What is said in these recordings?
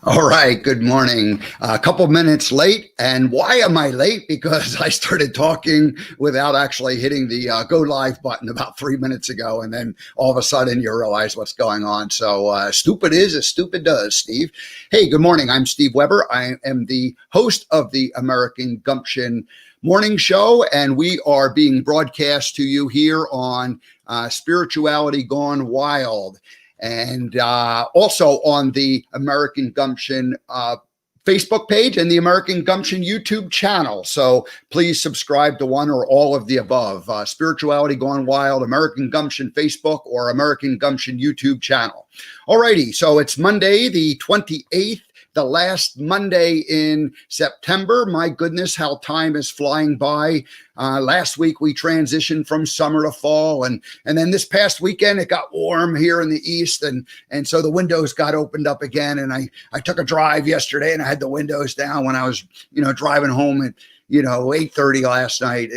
All right, good morning. A couple minutes late. And why am I late? Because I started talking without actually hitting the go live button about 3 minutes ago. And then all of a sudden you realize what's going on. So stupid is as stupid does, Steve. Hey, good morning. I'm Steve Weber. I am the host of the American Gumption morning show, and we are being broadcast to you here on Spirituality Gone Wild. And also on the American Gumption Facebook page and the American Gumption YouTube channel. So please subscribe to one or all of the above. Spirituality Gone Wild, American Gumption Facebook, or American Gumption YouTube channel. Alrighty, so it's Monday, the 28th. The last Monday in September. My goodness, how time is flying by. Last week we transitioned from summer to fall, and then this past weekend it got warm here in the east, and so the windows got opened up again. And I took a drive yesterday, and I had the windows down when I was driving home at 8:30 last night.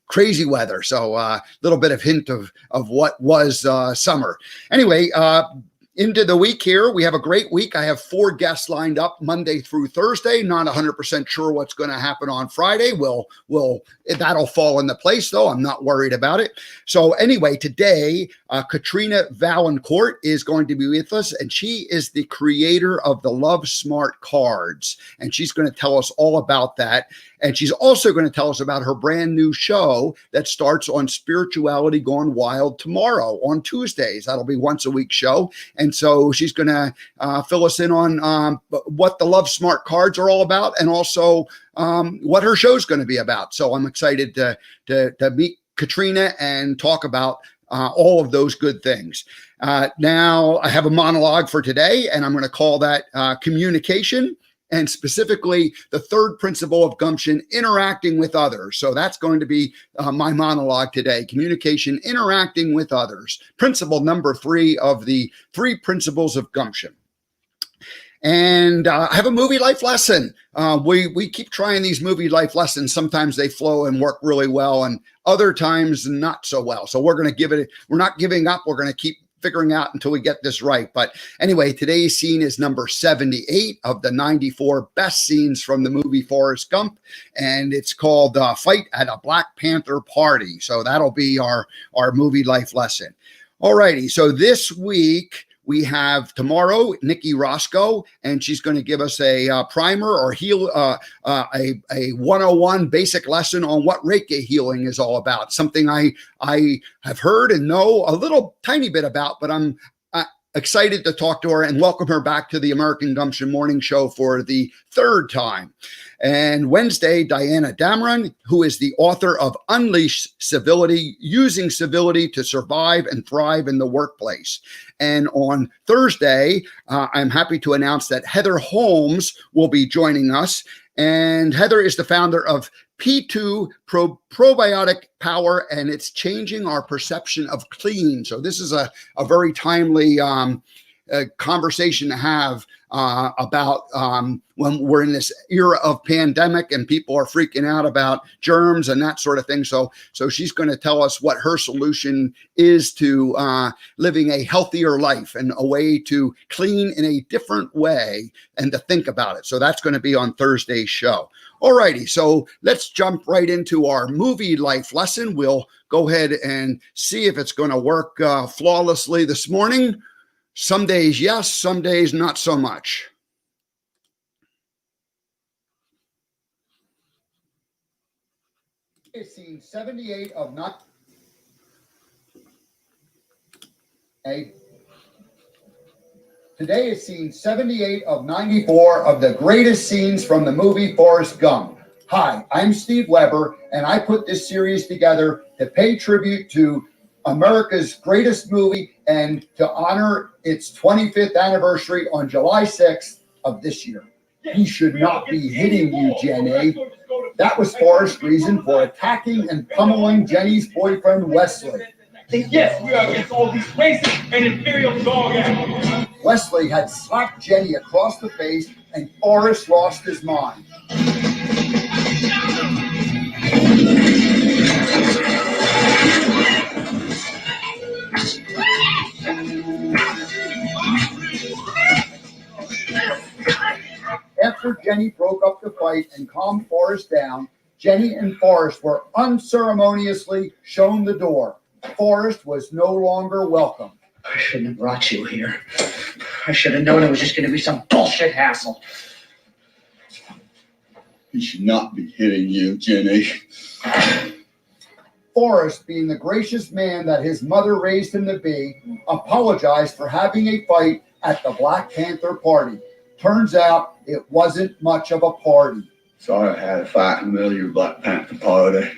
Crazy weather, so a little bit of hint of what was summer. Anyway. Into the week here, we have a great week. I have 4 guests lined up Monday through Thursday. Not 100% sure what's going to happen on Friday. That'll fall into place, though. I'm not worried about it. So anyway, today, Katrina Vaillancourt is going to be with us, and she is the creator of the Love Smart cards, and she's going to tell us all about that. And she's also going to tell us about her brand new show that starts on Spirituality Gone Wild tomorrow on Tuesdays. That'll be once a week show. And so she's going to fill us in on what the Love Smart cards are all about, and also what her show's going to be about. So I'm excited to meet Katrina and talk about all of those good things. Now I have a monologue for today, and I'm going to call that communication. And specifically, the third principle of Gumption, interacting with others. So that's going to be my monologue today, communication, interacting with others. Principle number 3 of the 3 principles of Gumption. And I have a movie life lesson. We keep trying these movie life lessons. Sometimes they flow and work really well, and other times not so well. So we're going to give it, we're not giving up. We're going to keep figuring out until we get this right. But anyway, today's scene is number 78 of the 94 best scenes from the movie Forrest Gump, and it's called Fight at a Black Panther Party. So that'll be our movie life lesson. All righty, so this week we have tomorrow Nikki Roscoe, and she's going to give us a primer or a 101 basic lesson on what Reiki healing is all about. Something I have heard and know a little tiny bit about, but I'm excited to talk to her and welcome her back to the American Gumption Morning Show for the 3rd time. And Wednesday, Diana Dameron, who is the author of Unleash Civility, Using Civility to Survive and Thrive in the Workplace. And on Thursday, I'm happy to announce that Heather Holmes will be joining us. And Heather is the founder of P2 Probiotic Power, and it's changing our perception of clean. So this is a very timely conversation to have about when we're in this era of pandemic and people are freaking out about germs and that sort of thing. So she's going to tell us what her solution is to living a healthier life and a way to clean in a different way and to think about it. So that's going to be on Thursday's show. All righty, so let's jump right into our movie life lesson. We'll go ahead and see if it's going to work flawlessly this morning. Some days, yes, some days, not so much. Scene 78 of not a. Today is scene 78 of 94 of the greatest scenes from the movie Forrest Gump. Hi, I'm Steve Weber, and I put this series together to pay tribute to America's greatest movie and to honor its 25th anniversary on July 6th of this year. He should not be hitting you, Jenny. That was Forrest's reason for attacking and pummeling Jenny's boyfriend, Wesley. Yes, we are against all these racist and imperial dog animals. Wesley had slapped Jenny across the face, and Forrest lost his mind. after Jenny broke up the fight and calmed Forrest down, Jenny and Forrest were unceremoniously shown the door. Forrest was no longer welcome. I shouldn't have brought you here. I should have known it was just going to be some bullshit hassle. He should not be hitting you, Jenny. Forrest, being the gracious man that his mother raised him to be, apologized for having a fight at the Black Panther party. Turns out it wasn't much of a party. Sorry I had a fight in the middle of your Black Panther party.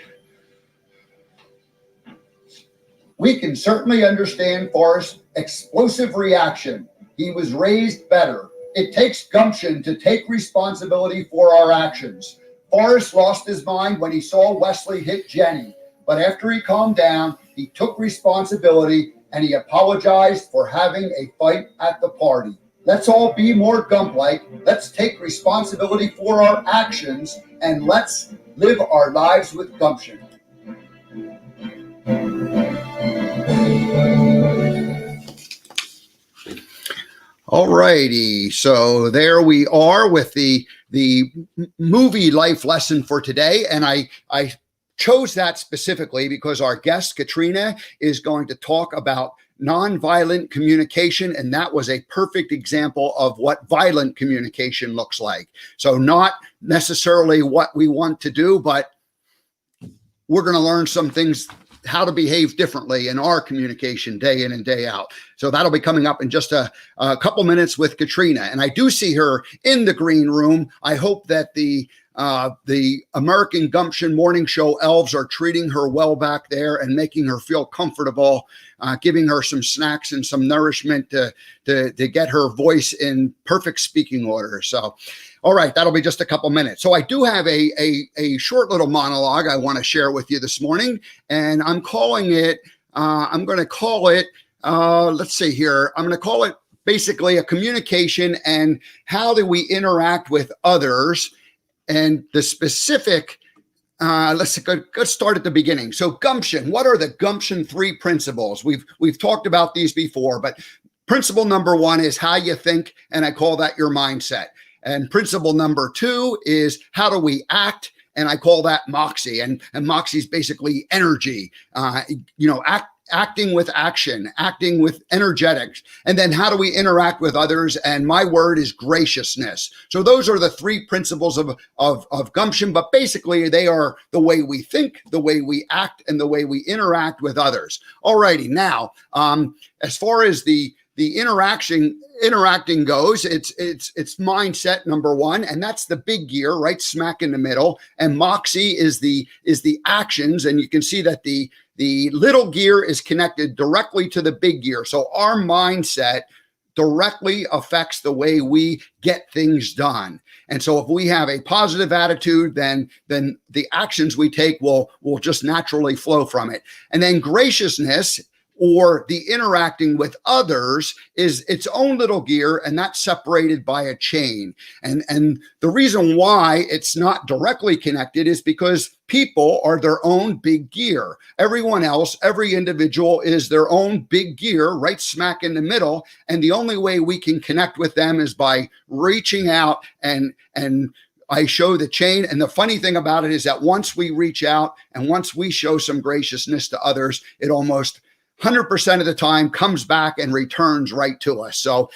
We can certainly understand Forrest's explosive reaction. He was raised better. It takes gumption to take responsibility for our actions. Forrest lost his mind when he saw Wesley hit Jenny, but after he calmed down, he took responsibility and he apologized for having a fight at the party. Let's all be more Gump-like. Let's take responsibility for our actions and let's live our lives with gumption. All righty, so there we are with the movie life lesson for today, and I chose that specifically because our guest Katrina is going to talk about nonviolent communication, and that was a perfect example of what violent communication looks like. So not necessarily what we want to do, but we're going to learn some things, how to behave differently in our communication day in and day out. So that'll be coming up in just a couple minutes with Katrina. And I do see her in the green room. I hope that the American Gumption morning show elves are treating her well back there and making her feel comfortable, giving her some snacks and some nourishment to get her voice in perfect speaking order. So, all right, that'll be just a couple minutes. So I do have a short little monologue I want to share with you this morning, and I'm calling it, let's see here, I'm going to call it basically a communication and how do we interact with others. And the specific, let's go start at the beginning. So gumption, what are the gumption 3 principles? We've talked about these before, but principle number 1 is how you think, and I call that your mindset. And principle number 2 is how do we act, and I call that moxie. And moxie is basically energy, acting with action, acting with energetics. And then how do we interact with others? And my word is graciousness. So those are the 3 principles of gumption, but basically they are the way we think, the way we act, and the way we interact with others. Alrighty, now, as far as the interacting goes, it's mindset number 1, and that's the big gear right smack in the middle. And moxie is the actions, and you can see that the little gear is connected directly to the big gear. So our mindset directly affects the way we get things done. And so if we have a positive attitude, then the actions we take will just naturally flow from it. And then graciousness, or the interacting with others, is its own little gear, and that's separated by a chain. And the reason why it's not directly connected is because people are their own big gear. Everyone else, every individual is their own big gear right smack in the middle. And the only way we can connect with them is by reaching out and I show the chain. And the funny thing about it is that once we reach out and once we show some graciousness to others, it almost 100% of the time comes back and returns right to us. So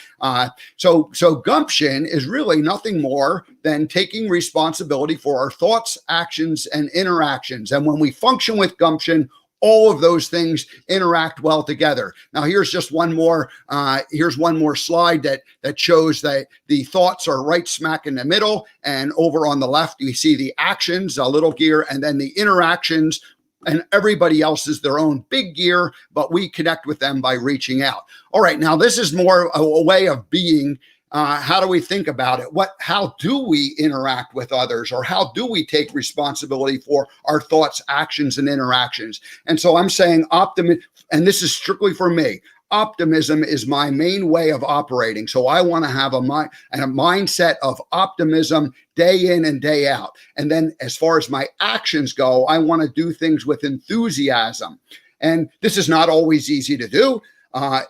gumption is really nothing more than taking responsibility for our thoughts, actions, and interactions. And when we function with gumption, all of those things interact well together. Now, here's just one more. Here's one more slide that shows that the thoughts are right smack in the middle, and over on the left, you see the actions, a little gear, and then the interactions. And everybody else is their own big gear, but we connect with them by reaching out. All right, now this is more a way of being. How do we think about it? How do we interact with others, or how do we take responsibility for our thoughts, actions, and interactions? And so I'm saying optimism, and this is strictly for me. Optimism is my main way of operating. So I want to have a mindset of optimism day in and day out. And then as far as my actions go, I want to do things with enthusiasm. And this is not always easy to do.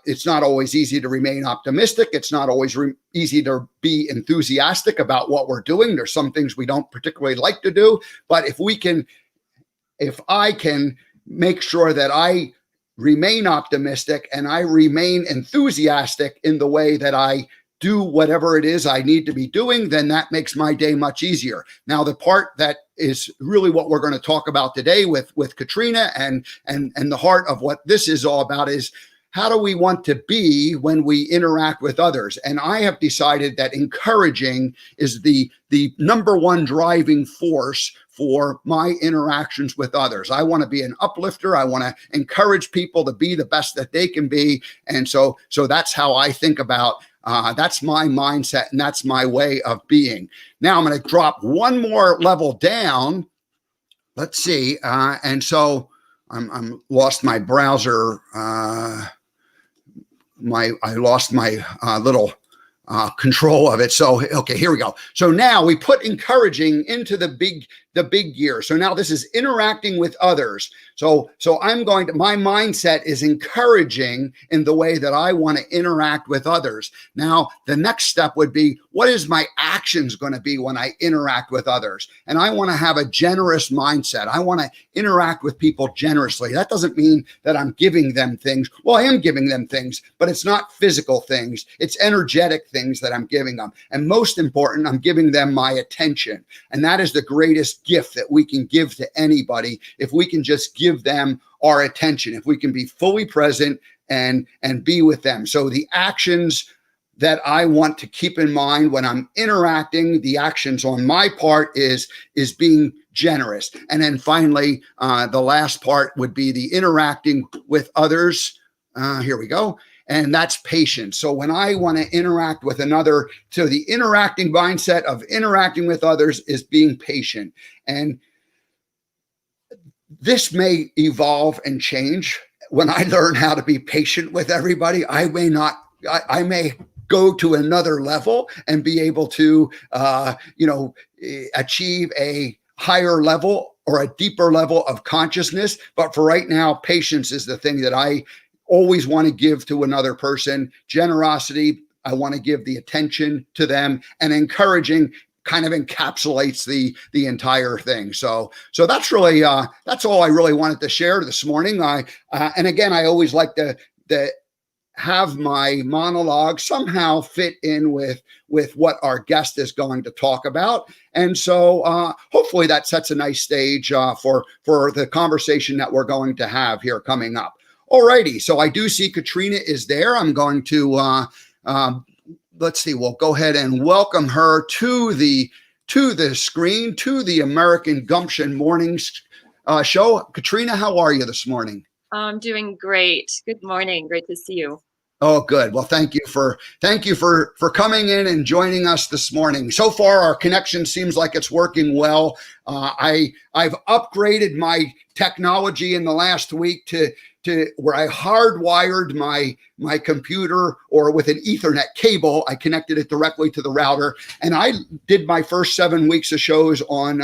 It's not always easy to remain optimistic. It's not always easy to be enthusiastic about what we're doing. There's some things we don't particularly like to do, but if I can make sure that I remain optimistic and I remain enthusiastic in the way that I do whatever it is I need to be doing, then that makes my day much easier. Now, the part that is really what we're going to talk about today with Katrina and the heart of what this is all about is, how do we want to be when we interact with others? And I have decided that encouraging is the number one driving force for my interactions with others. I want to be an uplifter. I want to encourage people to be the best that they can be. And so that's how I think about, that's my mindset, and that's my way of being. Now I'm going to drop one more level down. Let's see. And so I'm lost my browser. I lost my little control of it. So, okay, here we go. So now we put encouraging into the big gear. So now this is interacting with others. So my mindset is encouraging in the way that I want to interact with others. Now, the next step would be, what is my actions going to be when I interact with others? And I want to have a generous mindset. I want to interact with people generously. That doesn't mean that I'm giving them things. Well, I am giving them things, but it's not physical things. It's energetic things that I'm giving them. And most important, I'm giving them my attention. And that is the greatest gift that we can give to anybody, if we can just give them our attention, if we can be fully present and be with them. So the actions that I want to keep in mind when I'm interacting, the actions on my part is being generous. And then finally, the last part would be the interacting with others. Here we go. And that's patience. So when I want to interact with another, so the interacting mindset of interacting with others is being patient. And this may evolve and change. When I learn how to be patient with everybody, I may go to another level and be able to, achieve a higher level or a deeper level of consciousness. But for right now, patience is the thing that I always want to give to another person. Generosity, I want to give the attention to them, and encouraging kind of encapsulates the entire thing. So that's really that's all I really wanted to share this morning. And again, I always like to have my monologue somehow fit in with what our guest is going to talk about. And so hopefully that sets a nice stage for the conversation that we're going to have here coming up. Alrighty, so I do see Katrina is there. I'm going to let's see. We'll go ahead and welcome her to the screen, to the American Gumption Mornings show. Katrina, how are you this morning? I'm doing great. Good morning. Great to see you. Oh, good. Well, thank you for coming in and joining us this morning. So far, our connection seems like it's working well. I've upgraded my technology in the last week to where I hardwired my computer, or with an Ethernet cable, I connected it directly to the router, and I did my first 7 weeks of shows on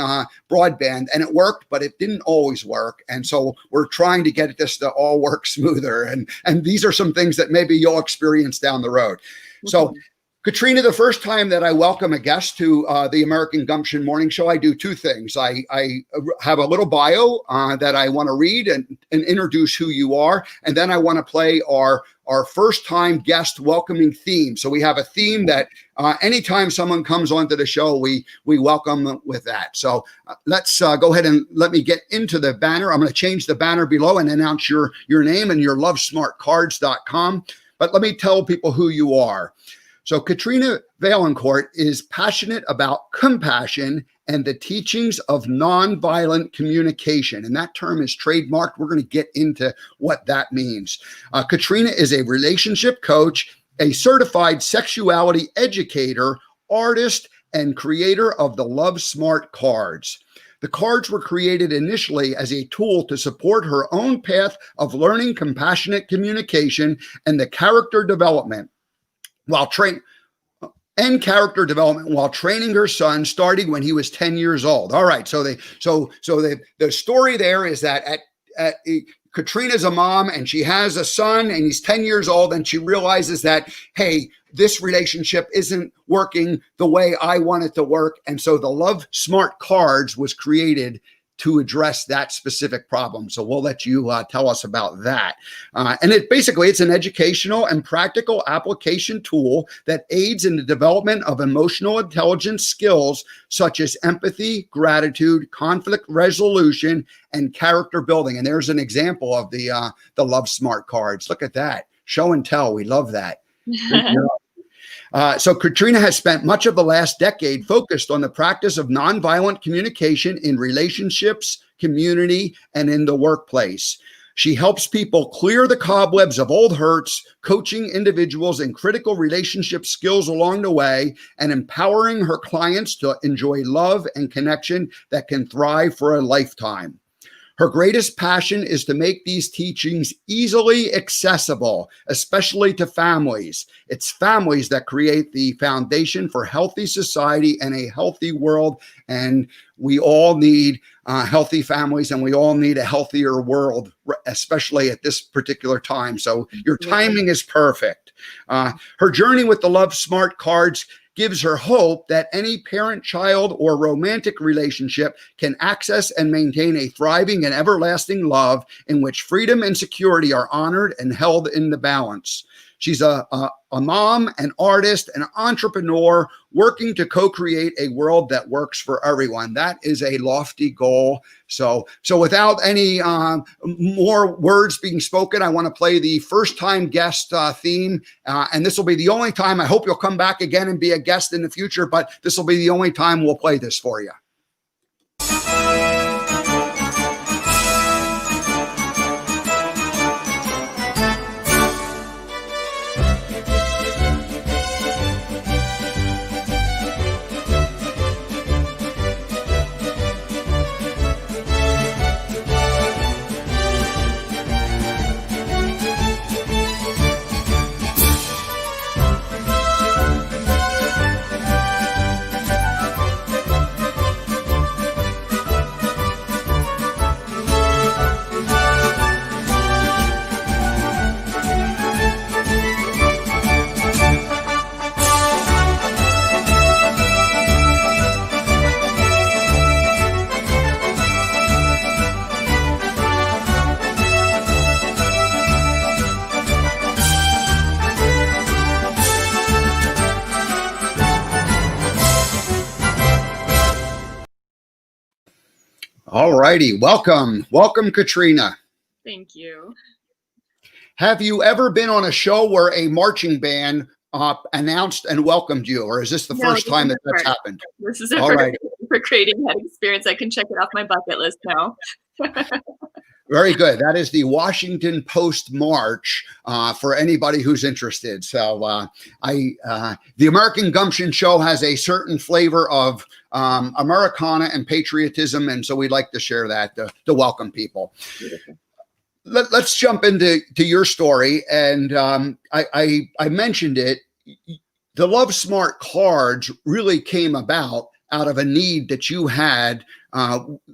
broadband, and it worked, but it didn't always work. And so we're trying to get this to all work smoother. And these are some things that maybe you'll experience down the road. Mm-hmm. So Katrina, the first time that I welcome a guest to the American Gumption Morning Show, I do two things. I have a little bio that I want to read and introduce who you are. And then I want to play our first time guest welcoming theme. So we have a theme that anytime someone comes onto the show, we welcome them with that. So let's go ahead and let me get into the banner. I'm going to change the banner below and announce your name and your lovesmartcards.com. But let me tell people who you are. So Katrina Vaillancourt is passionate about compassion and the teachings of nonviolent communication. And that term is trademarked. We're going to get into what that means. Katrina is a relationship coach, a certified sexuality educator, artist, and creator of the Love Smart cards. The cards were created initially as a tool to support her own path of learning compassionate communication and the character development while training her son, starting when he was 10 years old. All right. So the story there is that Katrina's a mom and she has a son and he's 10 years old, and she realizes that, hey, this relationship isn't working the way I want it to work. And so the Love Smart Cards was created to address that specific problem. So we'll let you tell us about that. And it's an educational and practical application tool that aids in the development of emotional intelligence skills such as empathy, gratitude, conflict resolution, and character building. And there's an example of the Love Smart Cards. Look at that. Show and tell. We love that. So Katrina has spent much of the last decade focused on the practice of nonviolent communication in relationships, community, and in the workplace. She helps people clear the cobwebs of old hurts, coaching individuals in critical relationship skills along the way, and empowering her clients to enjoy love and connection that can thrive for a lifetime. Her greatest passion is to make these teachings easily accessible, especially to families. It's families that create the foundation for healthy society and a healthy world. And we all need healthy families, and we all need a healthier world, especially at this particular time. So your timing is perfect. Her journey with the Love Smart Cards gives her hope that any parent, child, or romantic relationship can access and maintain a thriving and everlasting love in which freedom and security are honored and held in the balance. She's a mom, an artist, an entrepreneur, working to co-create a world that works for everyone. That is a lofty goal. So without any more words being spoken, I want to play the first time guest theme. And this will be the only time. I hope you'll come back again and be a guest in the future, but this will be the only time we'll play this for you. All righty. Welcome, Katrina. Thank you. Have you ever been on a show where a marching band announced and welcomed you, or is this the first time that that's happened? This is it for creating that experience. I can check it off my bucket list now. Very good. That is the Washington Post March for anybody who's interested. So the American Gumption show has a certain flavor of Americana and patriotism, and so we'd like to share that to welcome people. Let's jump into your story, and I mentioned it. The Love Smart Cards really came about out of a need that you had.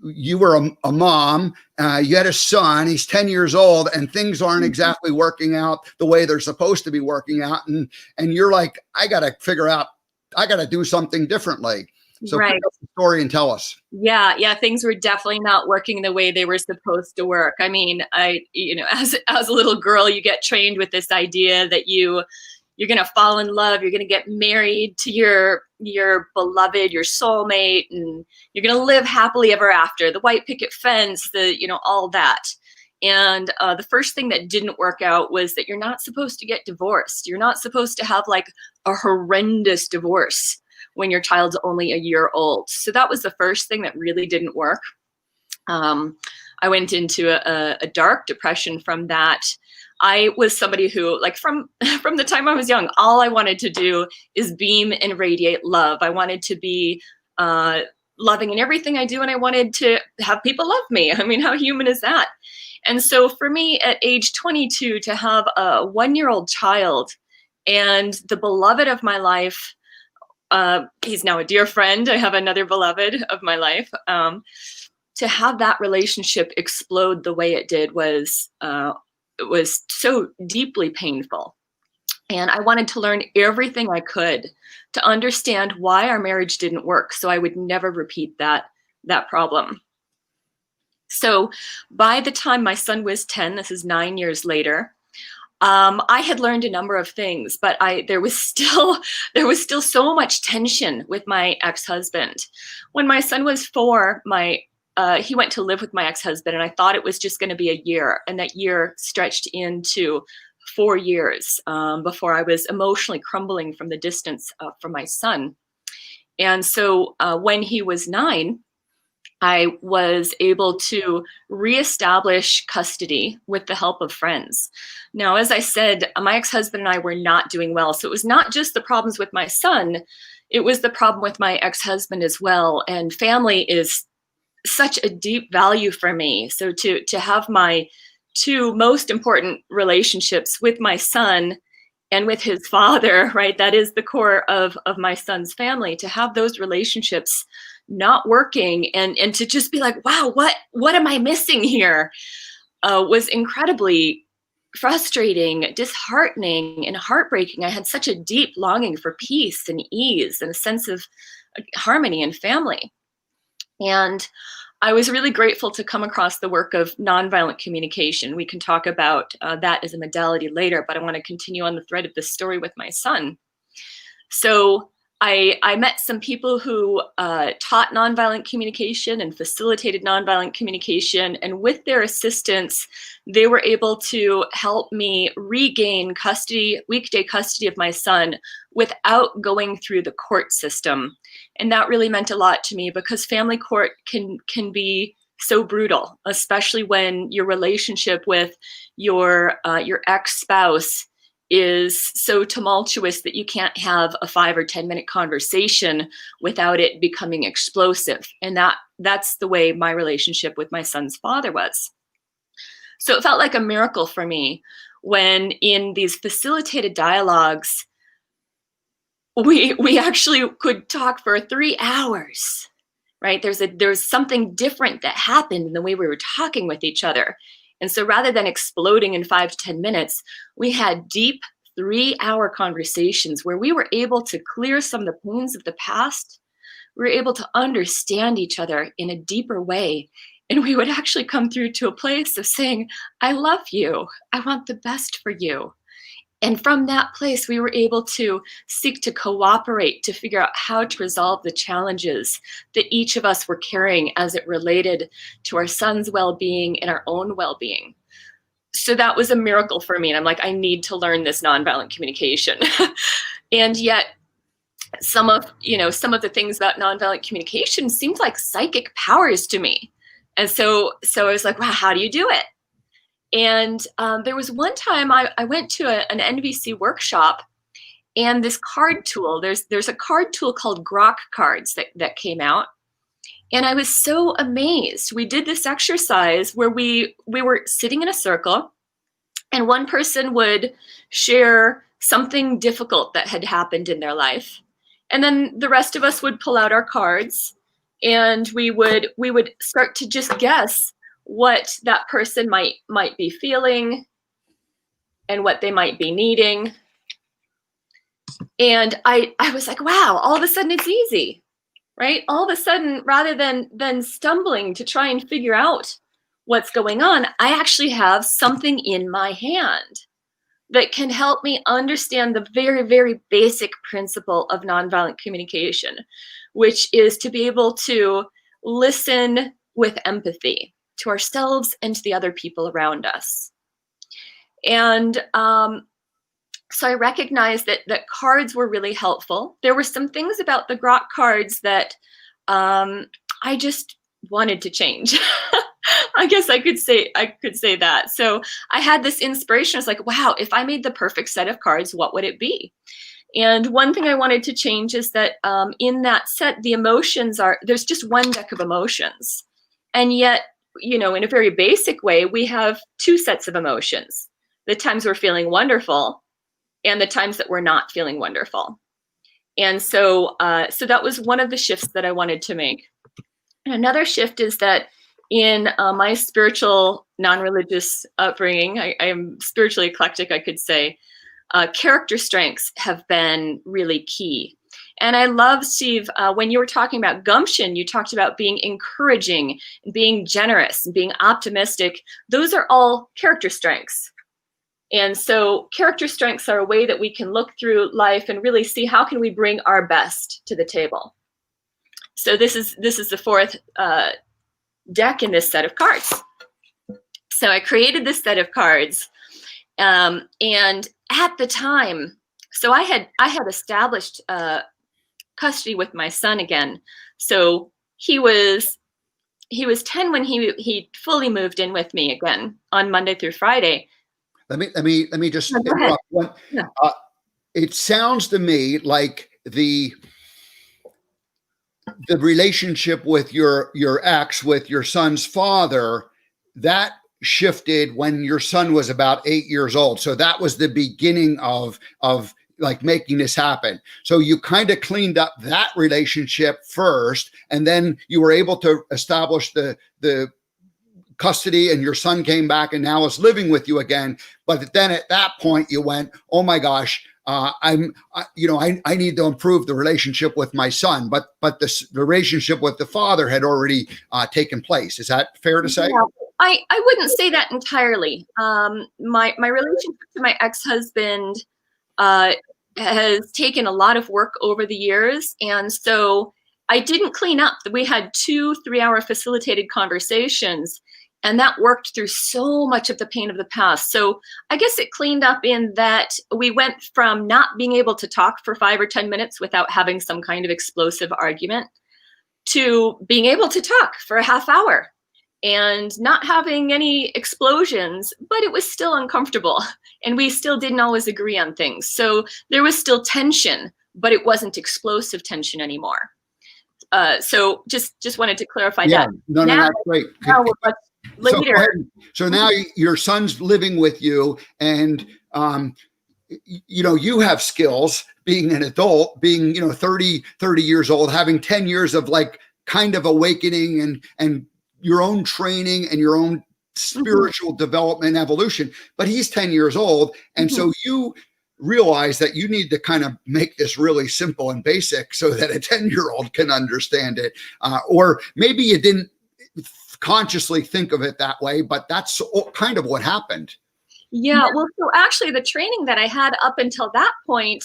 You were a mom, you had a son, he's 10 years old, and things aren't exactly working out the way they're supposed to be working out. And you're like, I got to do something differently. So pick up the story and tell us. Yeah. Things were definitely not working the way they were supposed to work. I mean, as a little girl, you get trained with this idea that you're going to fall in love. You're going to get married to your beloved, your soulmate, and you're going to live happily ever after. The white picket fence, all that. And the first thing that didn't work out was that you're not supposed to get divorced. You're not supposed to have like a horrendous divorce when your child's only a year old. So that was the first thing that really didn't work. I went into a dark depression from that. I was somebody who, like, from the time I was young, all I wanted to do is beam and radiate love. I wanted to be loving in everything I do, and I wanted to have people love me. I mean, how human is that? And so for me, at age 22, to have a 1-year-old child and the beloved of my life, he's now a dear friend. I have another beloved of my life. to have that relationship explode the way it did was so deeply painful. And I wanted to learn everything I could to understand why our marriage didn't work, so I would never repeat that problem. So by the time my son was 10, this is 9 years later, I had learned a number of things, but there was still so much tension with my ex-husband. When my son was 4, he went to live with my ex-husband, and I thought it was just going to be a year, and that year stretched into 4 years before I was emotionally crumbling from the distance from my son. And so when he was 9, I was able to reestablish custody with the help of friends. Now, as I said, my ex-husband and I were not doing well. So it was not just the problems with my son, it was the problem with my ex-husband as well. And family is such a deep value for me. So to have my 2 most important relationships with my son and with his father, right? That is the core of my son's family. To have those relationships not working and to just be like, wow, what am I missing here? Was incredibly frustrating, disheartening, and heartbreaking. I had such a deep longing for peace and ease and a sense of harmony and family. And I was really grateful to come across the work of nonviolent communication. We can talk about that as a modality later, but I want to continue on the thread of this story with my son. So I met some people who taught nonviolent communication and facilitated nonviolent communication, and with their assistance, they were able to help me regain weekday custody of my son without going through the court system. And that really meant a lot to me, because family court can be so brutal, especially when your relationship with your ex-spouse is so tumultuous that you can't have a 5 or 10 minute conversation without it becoming explosive. And that's the way my relationship with my son's father was. So it felt like a miracle for me when in these facilitated dialogues, we actually could talk for 3 hours, right? There's something different that happened in the way we were talking with each other. And so rather than exploding in 5 to 10 minutes, we had deep 3-hour conversations where we were able to clear some of the pains of the past. We were able to understand each other in a deeper way. And we would actually come through to a place of saying, I love you. I want the best for you. And from that place, we were able to seek to cooperate to figure out how to resolve the challenges that each of us were carrying as it related to our son's well-being and our own well-being. So that was a miracle for me. And I'm like, I need to learn this nonviolent communication. And yet some of the things about nonviolent communication seemed like psychic powers to me. And so I was like, wow, how do you do it? And there was one time I went to an NVC workshop, and this card tool, there's a card tool called Grok cards that came out. And I was so amazed. We did this exercise where we were sitting in a circle, and one person would share something difficult that had happened in their life. And then the rest of us would pull out our cards, and we would start to just guess what that person might be feeling and what they might be needing. And I was like, wow, all of a sudden it's easy, right? All of a sudden, rather than stumbling to try and figure out what's going on, I actually have something in my hand that can help me understand the very, very basic principle of nonviolent communication, which is to be able to listen with empathy to ourselves and to the other people around us. And so I recognized that cards were really helpful. There were some things about the Grok cards that I just wanted to change. I guess I could say that. So I had this inspiration. I was like, wow, if I made the perfect set of cards, what would it be? And one thing I wanted to change is that in that set, the emotions there's just one deck of emotions. And yet, in a very basic way, we have 2 sets of emotions: the times we're feeling wonderful and the times that we're not feeling wonderful. And so that was one of the shifts that I wanted to make. And another shift is that in my spiritual, non-religious upbringing, I am spiritually eclectic, I could say, character strengths have been really key. And I love, Steve, when you were talking about gumption, you talked about being encouraging, being generous, and being optimistic. Those are all character strengths. And so character strengths are a way that we can look through life and really see how can we bring our best to the table. So this is the fourth deck in this set of cards. So I created this set of cards, and at the time, so I had established custody with my son again. So he was 10 when he fully moved in with me again on Monday through Friday. Let me just No, go ahead. interrupt one. Yeah. It sounds to me like the relationship with your ex, with your son's father, that shifted when your son was about 8 years old. So that was the beginning of like making this happen. So you kind of cleaned up that relationship first, and then you were able to establish the custody, and your son came back and now is living with you again. But then at that point you went, oh my gosh, I need to improve the relationship with my son. But the relationship with the father had already taken place. Is that fair to say? Yeah, I wouldn't say that entirely. My relationship to my ex-husband has taken a lot of work over the years. And so I didn't clean up. We had 2 3-hour facilitated conversations, and that worked through so much of the pain of the past. So I guess it cleaned up in that we went from not being able to talk for 5 or 10 minutes without having some kind of explosive argument to being able to talk for a half hour and not having any explosions, but it was still uncomfortable and we still didn't always agree on things. So there was still tension, but it wasn't explosive tension anymore. So just wanted to clarify that. No, that's great. Now we're much later. So now your son's living with you, and you have skills being an adult, being 30 years old, having 10 years of like kind of awakening and your own training and your own spiritual development, evolution. But he's 10 years old, and so you realize that you need to kind of make this really simple and basic so that a 10-year-old can understand it. Or maybe you didn't consciously think of it that way, but that's kind of what happened. Yeah, well, so actually the training that I had up until that point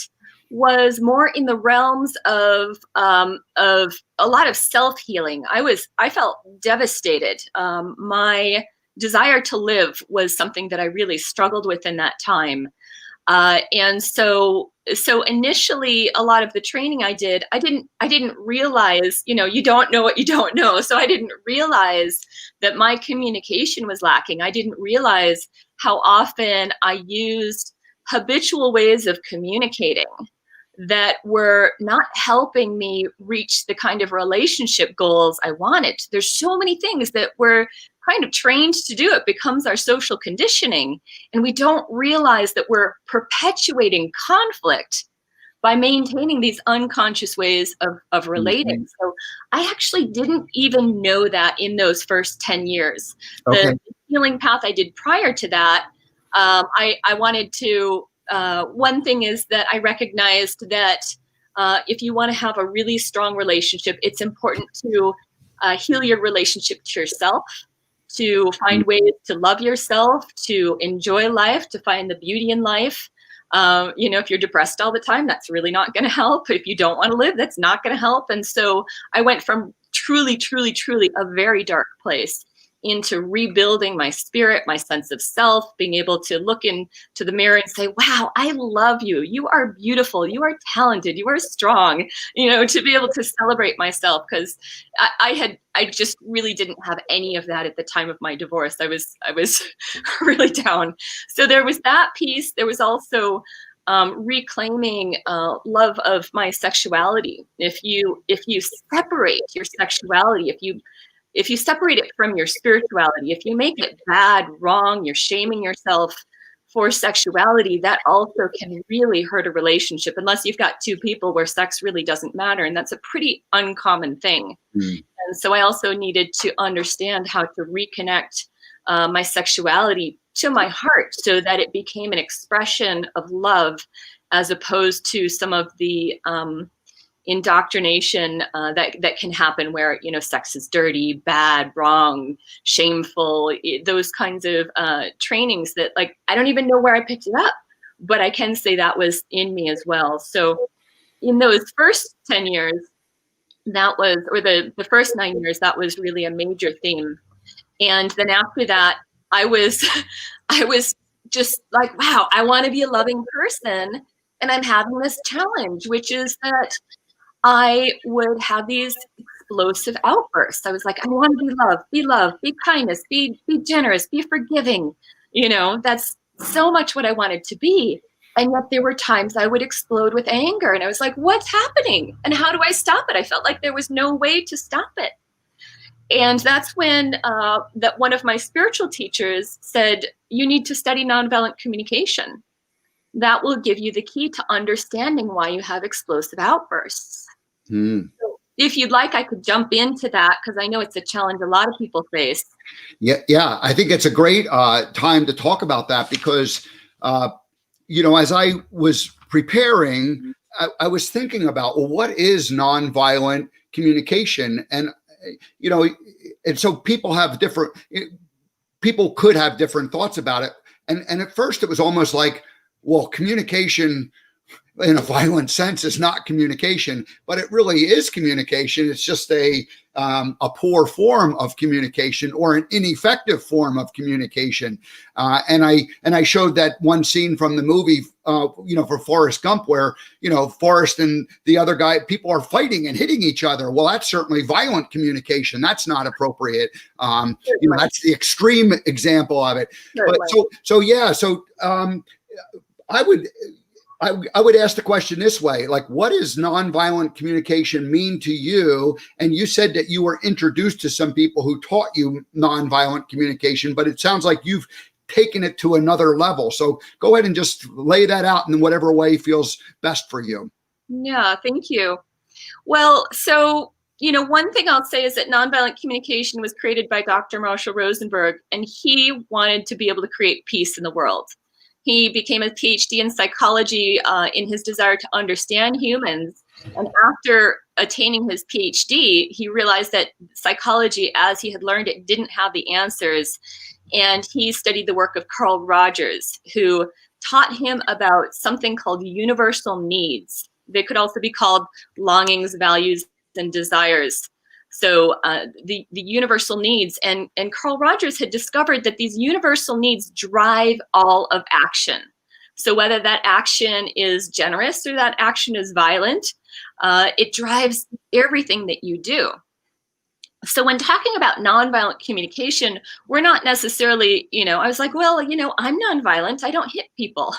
was more in the realms of a lot of self-healing. I felt devastated. My desire to live was something that I really struggled with in that time. And so initially a lot of the training I did, I didn't realize, you don't know what you don't know. So I didn't realize that my communication was lacking. I didn't realize how often I used habitual ways of communicating that were not helping me reach the kind of relationship goals I wanted. There's so many things that we're kind of trained to do. It becomes our social conditioning, and we don't realize that we're perpetuating conflict by maintaining these unconscious ways of relating. So I actually didn't even know that in those first 10 years. Okay. The healing path I did prior to that, I wanted to, one thing is that I recognized that if you want to have a really strong relationship, it's important to heal your relationship to yourself, to find ways to love yourself, to enjoy life, to find the beauty in life. If you're depressed all the time, that's really not going to help. If you don't want to live, that's not going to help. And so I went from truly, truly, truly a very dark place into rebuilding my spirit, my sense of self, being able to look into the mirror and say, wow, I love you. You are beautiful. You are talented. You are strong, to be able to celebrate myself. Because I just really didn't have any of that at the time of my divorce. I was really down. So there was that piece. There was also reclaiming love of my sexuality. If you separate your sexuality, if you separate it from your spirituality, if you make it bad, wrong, you're shaming yourself for sexuality, that also can really hurt a relationship, unless you've got two people where sex really doesn't matter. And that's a pretty uncommon thing. And so I also needed to understand how to reconnect my sexuality to my heart so that it became an expression of love, as opposed to some of the indoctrination that can happen where, you know, sex is dirty, bad, wrong, shameful, those kinds of trainings that, like, I don't even know where I picked it up, but I can say that was in me as well. So in those first 10 years, that was, or the first 9 years, that was really a major theme. And then after that, I was just like, wow, I want to be a loving person. And I'm having this challenge, which is that I would have these explosive outbursts. I was like, I want to be loved, be kindness, be generous, be forgiving. You know, that's so much what I wanted to be. And yet there were times I would explode with anger. And I was like, what's happening? And how do I stop it? I felt like there was no way to stop it. And that's when that one of my spiritual teachers said, you need to study nonviolent communication. That will give you the key to understanding why you have explosive outbursts. So if you'd like, I could jump into that, because I know it's a challenge a lot of people face. Yeah. I think it's a great time to talk about that, because, you know, as I was preparing, I was thinking about, well, what is nonviolent communication? And, you know, and so people could have different thoughts about it. And at first it was almost like, well, communication in a violent sense is not communication, but it really is communication. It's just a poor form of communication, or an ineffective form of communication. And I showed that one scene from the movie, you know, for Forrest Gump, where, you know, Forrest and the other guy, people are fighting and hitting each other. Well, that's certainly violent communication. That's not appropriate. You know, that's the extreme example of it. But so I would ask the question this way, like, what does nonviolent communication mean to you? And you said that you were introduced to some people who taught you nonviolent communication, but it sounds like you've taken it to another level. So go ahead and just lay that out in whatever way feels best for you. Yeah, thank you. Well, so, you know, one thing I'll say is that nonviolent communication was created by Dr. Marshall Rosenberg, and he wanted to be able to create peace in the world. He became a PhD in psychology in his desire to understand humans. And after attaining his PhD, he realized that psychology, as he had learned it, didn't have the answers. And he studied the work of Carl Rogers, who taught him about something called universal needs. They could also be called longings, values, and desires. So the universal needs, and Carl Rogers had discovered that these universal needs drive all of action. So whether that action is generous or that action is violent, it drives everything that you do. So when talking about nonviolent communication, we're not necessarily, you know, I was like, well, you know, I'm nonviolent, I don't hit people,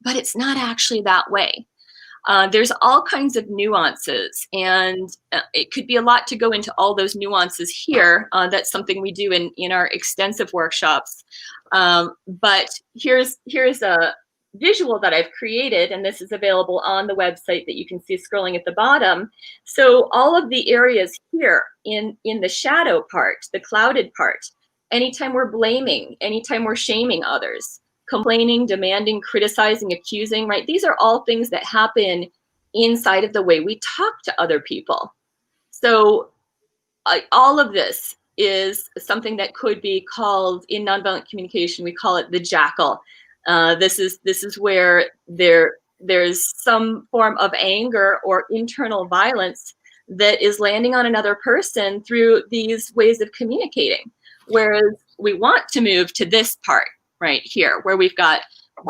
but it's not actually that way. There's all kinds of nuances, and it could be a lot to go into all those nuances here. That's something we do in our extensive workshops. But here's a visual that I've created, and this is available on the website that you can see scrolling at the bottom. So all of the areas here in the shadow part, the clouded part, anytime we're blaming, anytime we're shaming others, complaining, demanding, criticizing, accusing, right? These are all things that happen inside of the way we talk to other people. So all of this is something that could be called, in nonviolent communication, we call it the jackal. This is where there's some form of anger or internal violence that is landing on another person through these ways of communicating. Whereas we want to move to this part right here, where we've got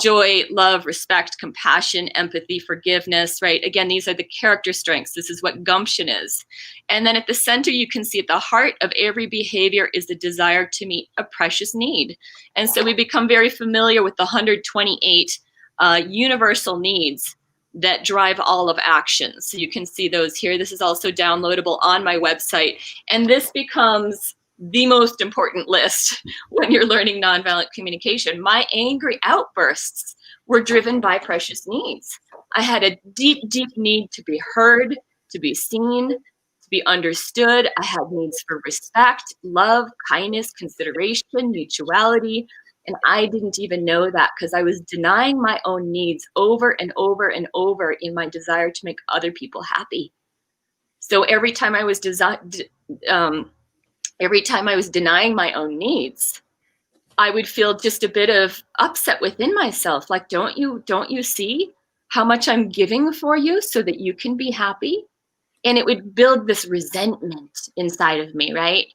joy, love, respect, compassion, empathy, forgiveness, right? Again, these are the character strengths. This is what gumption is. And then at the center, you can see at the heart of every behavior is the desire to meet a precious need. And so we become very familiar with the 128 universal needs that drive all of action. So you can see those here. This is also downloadable on my website. And this becomes the most important list when you're learning nonviolent communication. My angry outbursts were driven by precious needs. I had a deep, deep need to be heard, to be seen, to be understood. I had needs for respect, love, kindness, consideration, mutuality. And I didn't even know that because I was denying my own needs over and over and over in my desire to make other people happy. So every time I was denying my own needs, I would feel just a bit of upset within myself. Like, don't you see how much I'm giving for you so that you can be happy? And it would build this resentment inside of me, right?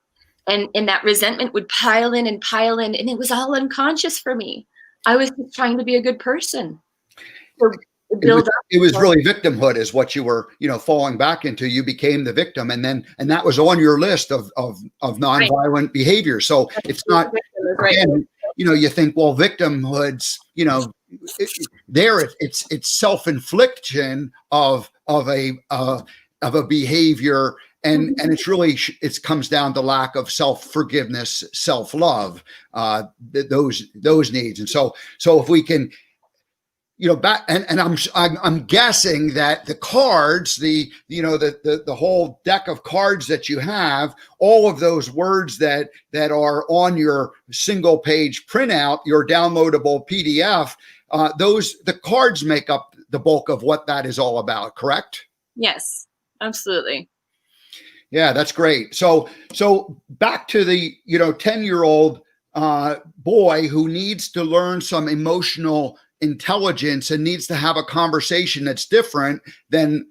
And that resentment would pile in, and it was all unconscious for me. I was just trying to be a good person. So it was really victimhood is what you were, falling back into. You became the victim, and that was on your list of nonviolent behavior. So it's not, again, you think, well, victimhoods, it's self-infliction of a behavior. And it's really, it comes down to lack of self-forgiveness, self-love, those needs. And so if we can, back, and I'm guessing that the cards, the whole deck of cards that you have, all of those words that are on your single page printout, your downloadable PDF, the cards make up the bulk of what that is all about, correct? Yes, absolutely. Yeah, that's great. So back to the 10-year-old boy who needs to learn some emotional intelligence and needs to have a conversation that's different than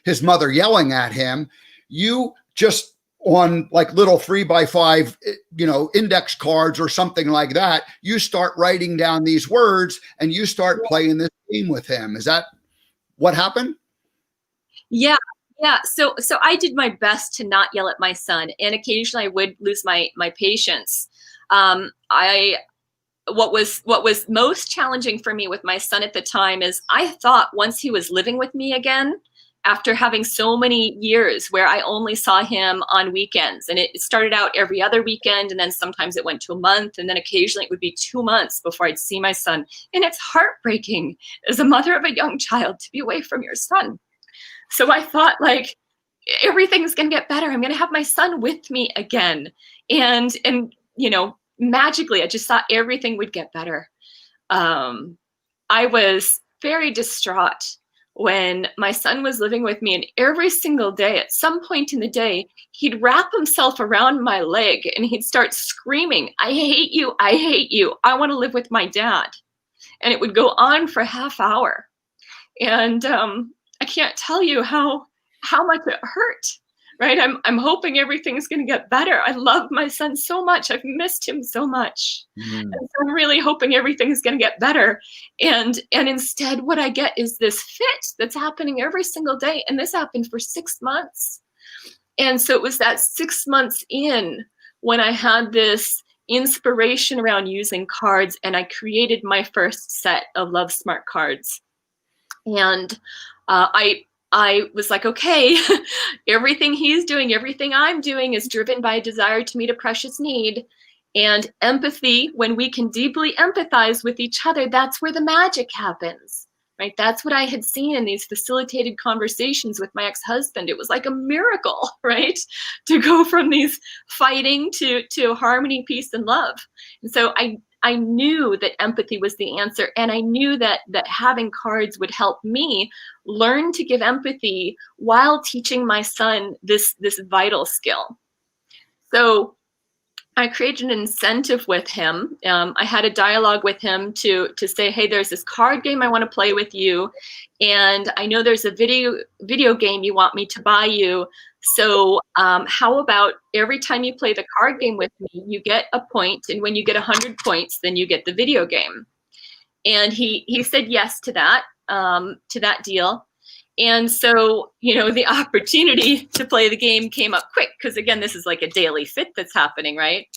his mother yelling at him. You just, on like little 3x5 index cards or something like that, you start writing down these words and you start playing this game with him. Is that what happened? Yeah. So I did my best to not yell at my son, and occasionally I would lose my patience. What was most challenging for me with my son at the time is I thought once he was living with me again, after having so many years where I only saw him on weekends, and it started out every other weekend, and then sometimes it went to a month, and then occasionally it would be 2 months before I'd see my son. And it's heartbreaking as a mother of a young child to be away from your son. So I thought, like, everything's going to get better. I'm going to have my son with me again. And magically, I just thought everything would get better. I was very distraught when my son was living with me, and every single day, at some point in the day, he'd wrap himself around my leg and he'd start screaming, "I hate you. I hate you. I want to live with my dad." And it would go on for a half hour. And I can't tell you how much it hurt, right? I'm hoping everything's going to get better. I love my son so much. I've missed him so much. And so I'm really hoping everything's going to get better. And instead what I get is this fit that's happening every single day. And this happened for 6 months. And so it was that 6 months in when I had this inspiration around using cards, and I created my first set of Love Smart cards. And I was like, okay, everything he's doing, everything I'm doing is driven by a desire to meet a precious need. And empathy, when we can deeply empathize with each other, that's where the magic happens, right? That's what I had seen in these facilitated conversations with my ex-husband. It was like a miracle, right? To go from these fighting to harmony, peace, and love. And so I knew that empathy was the answer, and I knew that having cards would help me learn to give empathy while teaching my son this vital skill. So I created an incentive with him. I had a dialogue with him to say, hey, there's this card game I want to play with you, and I know there's a video game you want me to buy you. So how about every time you play the card game with me, you get a point, and when you get 100 points, then you get the video game. And he said yes to that deal. And so, the opportunity to play the game came up quick, because again, this is like a daily fit that's happening, right?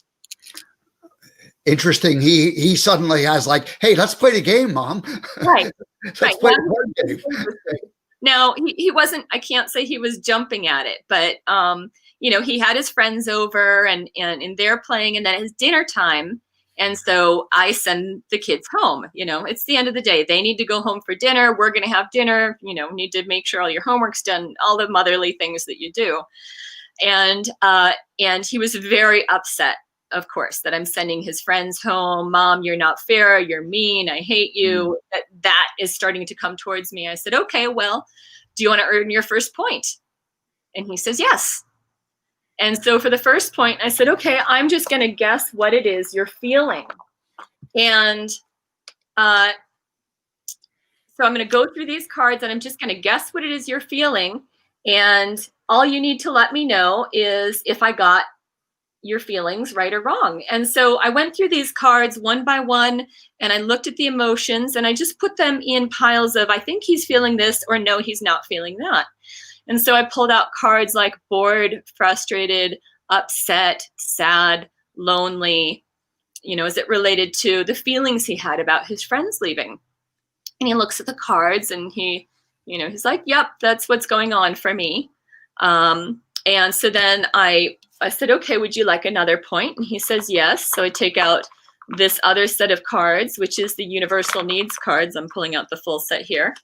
Interesting. He suddenly has like, hey, let's play the game, Mom. Right. Let's play the card game. Now, he wasn't, I can't say he was jumping at it, but, he had his friends over and they're playing, and then at his dinner time, And so I send the kids home. It's the end of the day. They need to go home for dinner. We're going to have dinner. Need to make sure all your homework's done, all the motherly things that you do. And he was very upset, of course, that I'm sending his friends home. Mom, you're not fair. You're mean. I hate you. That is starting to come towards me. I said, okay, well, do you want to earn your first point? And he says, yes. And so for the first point, I said, okay, I'm just going to guess what it is you're feeling. And so I'm going to go through these cards and I'm just going to guess what it is you're feeling. And all you need to let me know is if I got your feelings right or wrong. And so I went through these cards one by one and I looked at the emotions and I just put them in piles of, I think he's feeling this, or no, he's not feeling that. And so I pulled out cards like bored, frustrated, upset, sad, lonely. Is it related to the feelings he had about his friends leaving? And he looks at the cards and he's like, yep, that's what's going on for me. And so then I said, okay, would you like another point? And he says, yes. So I take out this other set of cards, which is the universal needs cards. I'm pulling out the full set here.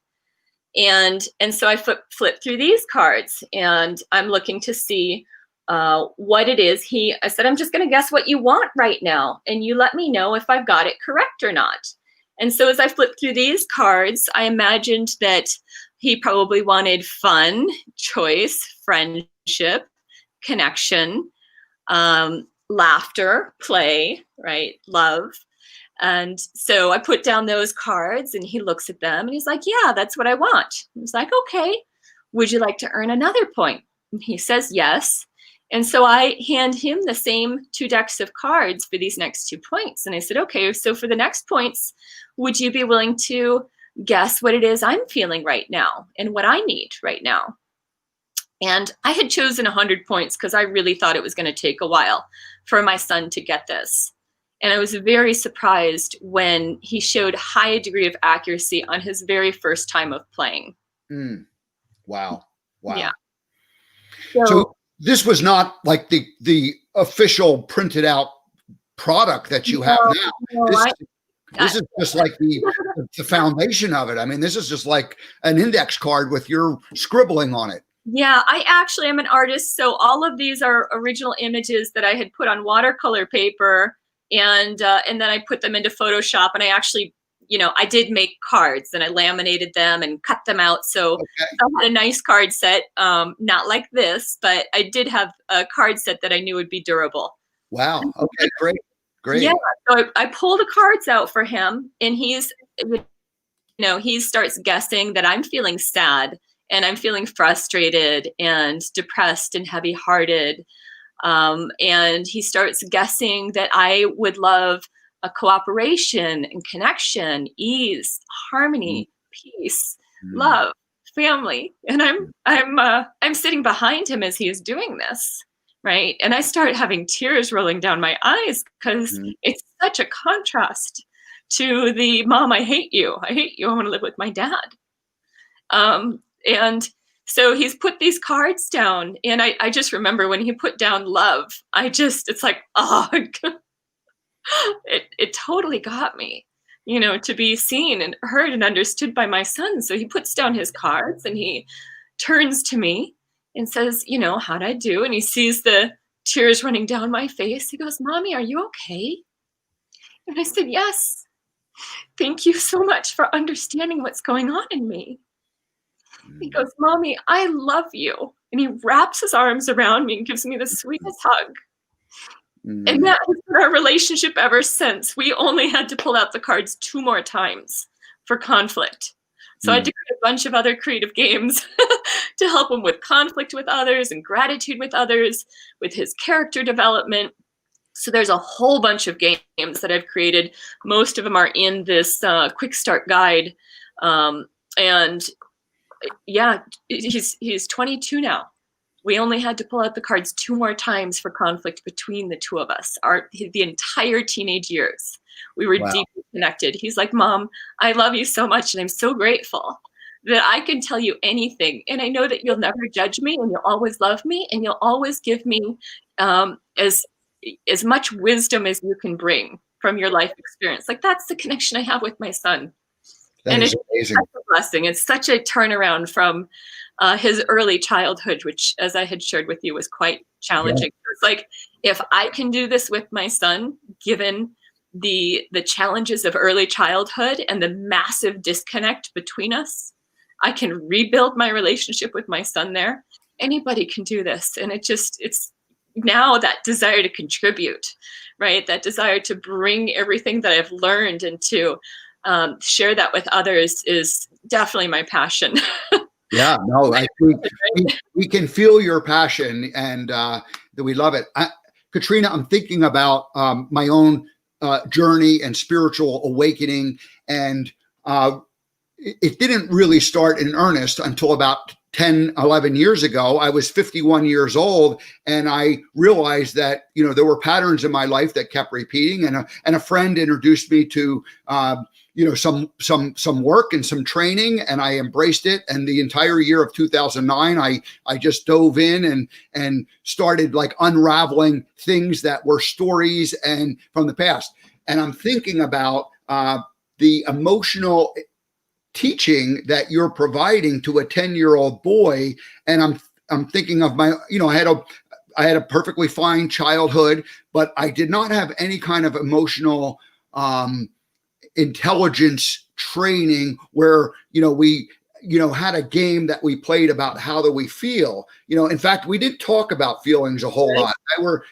And so I flip through these cards and I'm looking to see what it is. I said, I'm just going to guess what you want right now. And you let me know if I've got it correct or not. And so as I flipped through these cards, I imagined that he probably wanted fun, choice, friendship, connection, laughter, play, right? Love. And so I put down those cards and he looks at them and he's like, yeah, that's what I want. I was like, okay, would you like to earn another point? And he says, yes. And so I hand him the same 2 decks of cards for these next 2 points. And I said, okay, so for the next points, would you be willing to guess what it is I'm feeling right now and what I need right now? And I had chosen 100 points because I really thought it was going to take a while for my son to get this. And I was very surprised when he showed a high degree of accuracy on his very first time of playing. Wow. Yeah. So this was not like the official printed out product that you have now. This is just like the foundation of it. I mean, this is just like an index card with your scribbling on it. Yeah, I actually am an artist. So all of these are original images that I had put on watercolor paper. And then I put them into Photoshop and I actually, I did make cards and I laminated them and cut them out. So I had a nice card set, not like this, but I did have a card set that I knew would be durable. Wow. Okay, great. Yeah. So I pull the cards out for him and he starts guessing that I'm feeling sad and I'm feeling frustrated and depressed and heavy-hearted. And he starts guessing that I would love a cooperation and connection, ease, harmony, peace, love, family. And I'm sitting behind him as he is doing this, right? And I start having tears rolling down my eyes because it's such a contrast to the mom, I hate you. I hate you. I want to live with my dad. And so he's put these cards down and I just remember when he put down love, it's like, oh, it totally got me, to be seen and heard and understood by my son. So he puts down his cards and he turns to me and says, how'd I do? And he sees the tears running down my face. He goes, Mommy, are you okay? And I said, yes. Thank you so much for understanding what's going on in me. He goes, Mommy, I love you. And he wraps his arms around me and gives me the sweetest hug. And that has been our relationship ever since. We only had to pull out the cards 2 more times for conflict. So I had to create a bunch of other creative games to help him with conflict with others and gratitude with others, with his character development. So there's a whole bunch of games that I've created. Most of them are in this quick start guide. And yeah, he's 22 now. We only had to pull out the cards 2 more times for conflict between the 2 of us. The entire teenage years, we were deeply connected. He's like, Mom, I love you so much, and I'm so grateful that I can tell you anything, and I know that you'll never judge me, and you'll always love me, and you'll always give me as much wisdom as you can bring from your life experience. Like, that's the connection I have with my son. That is amazing. Such a blessing. It's such a turnaround from his early childhood, which, as I had shared with you, was quite challenging. Yeah. It's like, if I can do this with my son, given the challenges of early childhood and the massive disconnect between us, I can rebuild my relationship with my son there. Anybody can do this. And it's now that desire to contribute, right? That desire to bring everything that I've learned and to share that with others is definitely my passion. Yeah, no, I think we can feel your passion, and we love it. Katrina, I'm thinking about my own journey and spiritual awakening, and it didn't really start in earnest until about 10, 11 years ago. I was 51 years old, and I realized that, there were patterns in my life that kept repeating, and a friend introduced me to some work and some training, and I embraced it. And the entire year of 2009, I just dove in and started like unraveling things that were stories and from the past. And I'm thinking about the emotional teaching that you're providing to a 10-year-old boy. And I'm thinking of my, I had a perfectly fine childhood, but I did not have any kind of emotional intelligence training where, we, had a game that we played about how do we feel. In fact, we didn't talk about feelings a whole lot.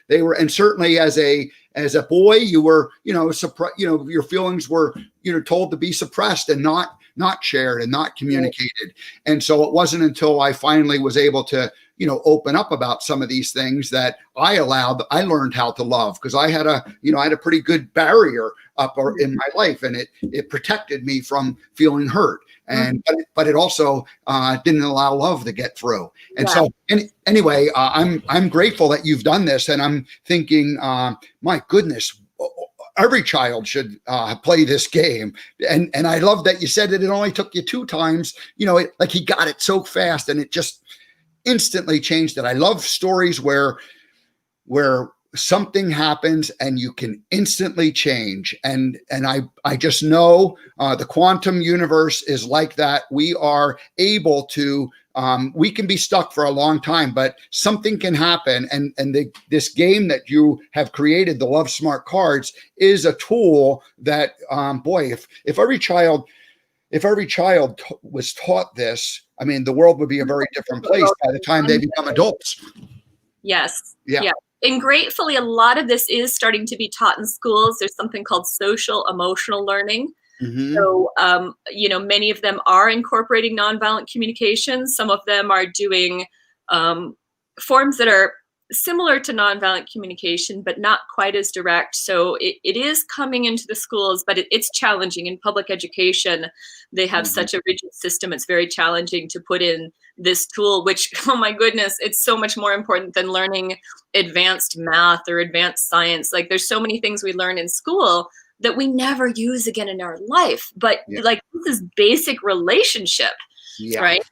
They were, and certainly as a boy, you were, your feelings were, told to be suppressed and not shared and not communicated. And so it wasn't until I finally was able to, open up about some of these things that I learned how to love, because I had a pretty good barrier up in my life, and it protected me from feeling hurt. And, but it also didn't allow love to get through. And so anyway, I'm grateful that you've done this, and I'm thinking, my goodness, every child should play this game. And I love that you said that it only took you 2 times, like he got it so fast and it just instantly changed it. I love stories where something happens and you can instantly change. And I just know the quantum universe is like that. We are able to, we can be stuck for a long time, but something can happen. And this game that you have created, the Love Smart Cards, is a tool that, if every child was taught this, I mean, the world would be a very different place by the time they become adults. Yes. Yeah. And gratefully, a lot of this is starting to be taught in schools. There's something called social emotional learning. Mm-hmm. So, many of them are incorporating nonviolent communication. Some of them are doing forms that are similar to nonviolent communication, but not quite as direct. So it is coming into the schools, but it's challenging. In public education, they have such a rigid system. It's very challenging to put in this tool, which, oh my goodness, it's so much more important than learning advanced math or advanced science. Like, there's so many things we learn in school that we never use again in our life. But like, this is basic relationship, right?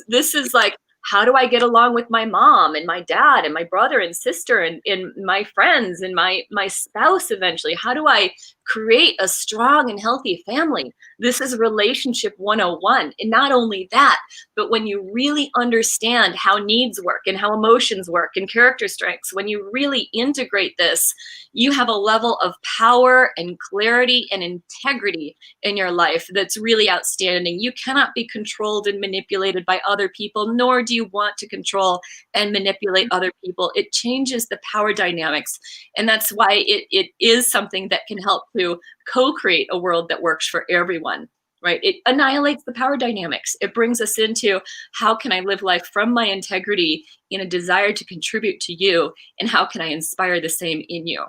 This is like, how do I get along with my mom and my dad and my brother and sister and my friends and my spouse eventually? How do I create a strong and healthy family? This is relationship 101. And not only that, but when you really understand how needs work and how emotions work and character strengths, when you really integrate this, you have a level of power and clarity and integrity in your life that's really outstanding. You cannot be controlled and manipulated by other people, nor do you want to control and manipulate other people. It changes the power dynamics. And that's why it is something that can help to co-create a world that works for everyone, right? It annihilates the power dynamics. It brings us into, how can I live life from my integrity in a desire to contribute to you? And how can I inspire the same in you?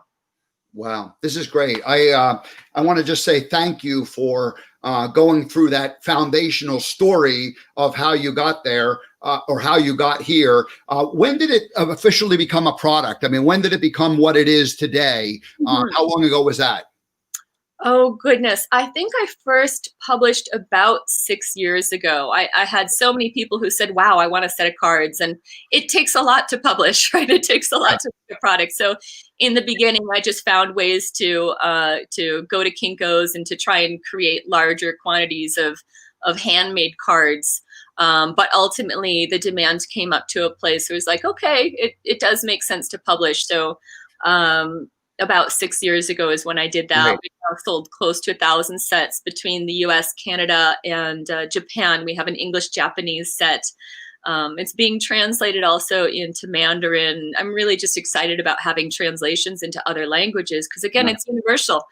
Wow, this is great. I want to just say thank you for going through that foundational story of how you got there or how you got here. When did it officially become a product? I mean, when did it become what it is today? How long ago was that? Oh, goodness. I think I first published about 6 years ago. I had so many people who said, wow, I want a set of cards. And it takes a lot to publish, right? It takes a lot to make a product. So in the beginning, I just found ways to go to Kinko's and to try and create larger quantities of handmade cards. But ultimately, the demand came up to a place where it was like, okay, it does make sense to publish. So about 6 years ago is when I did that. Right. We now sold close to 1,000 sets between the US, Canada, and Japan. We have an English-Japanese set. It's being translated also into Mandarin. I'm really just excited about having translations into other languages because, again, it's universal,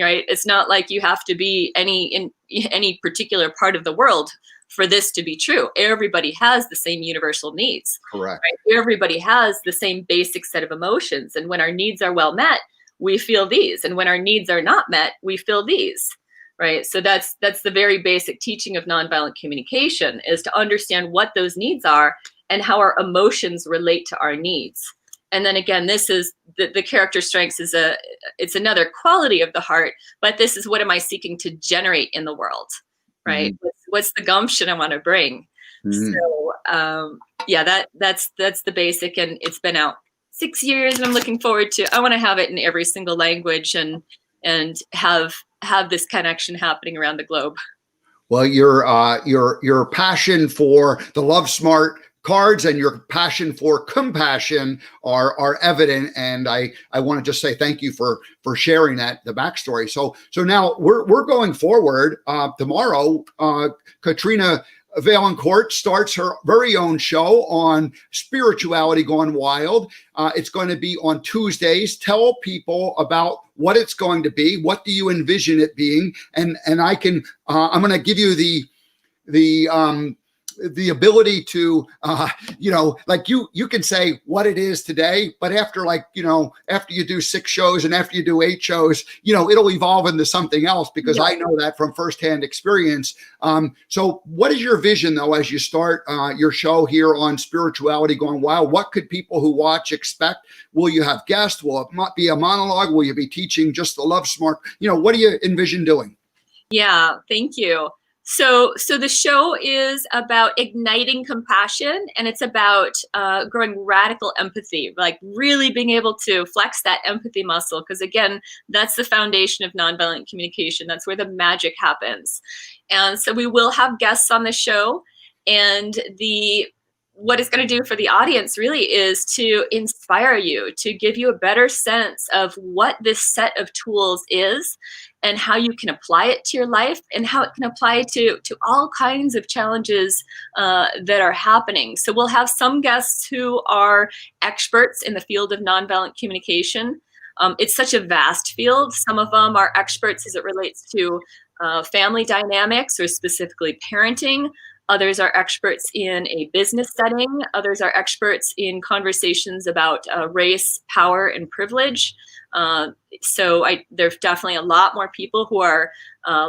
right? It's not like you have to be in any particular part of the world for this to be true. Everybody has the same universal needs. Correct. Right? Everybody has the same basic set of emotions. And when our needs are well met, we feel these. And when our needs are not met, we feel these. Right? So that's the very basic teaching of nonviolent communication, is to understand what those needs are and how our emotions relate to our needs. And then again, this is the character strengths it's another quality of the heart, but this is what am I seeking to generate in the world, right? Mm-hmm. What's the gumption I want to bring? Mm-hmm. So yeah, that's the basic, and it's been out 6 years, and I'm looking forward to. I want to have it in every single language and have this connection happening around the globe. Well, your passion for the Love Smart cards and your passion for compassion are evident, and I want to just say thank you for sharing the backstory. So now we're going forward. Tomorrow, Katrina Vaillancourt starts her very own show on Spirituality Gone Wild. It's going to be on Tuesdays. Tell people about what it's going to be. What do you envision it being? And I'm going to give you the ability to, like you can say what it is today, but after after you do 6 shows and after you do 8 shows, it'll evolve into something else, because I know that from firsthand experience. So what is your vision though, as you start your show here on Spirituality Gone Wild? What could people who watch expect? Will you have guests? Will it be a monologue? Will you be teaching just the Love Smart? What do you envision doing? Yeah, thank you. So the show is about igniting compassion, and it's about growing radical empathy, like really being able to flex that empathy muscle. Because again, that's the foundation of nonviolent communication. That's where the magic happens. And so we will have guests on the show, and what it's going to do for the audience really is to inspire you, to give you a better sense of what this set of tools is and how you can apply it to your life and how it can apply to all kinds of challenges that are happening. So we'll have some guests who are experts in the field of nonviolent communication. It's such a vast field. Some of them are experts as it relates to family dynamics or specifically parenting. Others are experts in a business setting. Others are experts in conversations about race, power, and privilege. So there's definitely a lot more people who are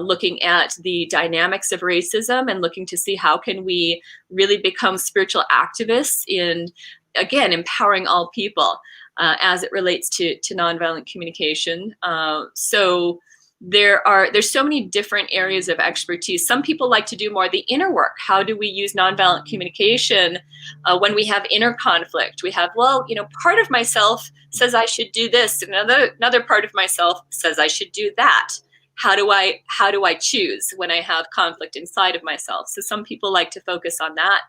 looking at the dynamics of racism and looking to see how can we really become spiritual activists in, again, empowering all people as it relates to nonviolent communication. So there's so many different areas of expertise. Some people like to do more of the inner work. How do we use nonviolent communication when we have inner conflict? We have, part of myself says I should do this, and another part of myself says I should do that. How do I choose when I have conflict inside of myself? So some people like to focus on that.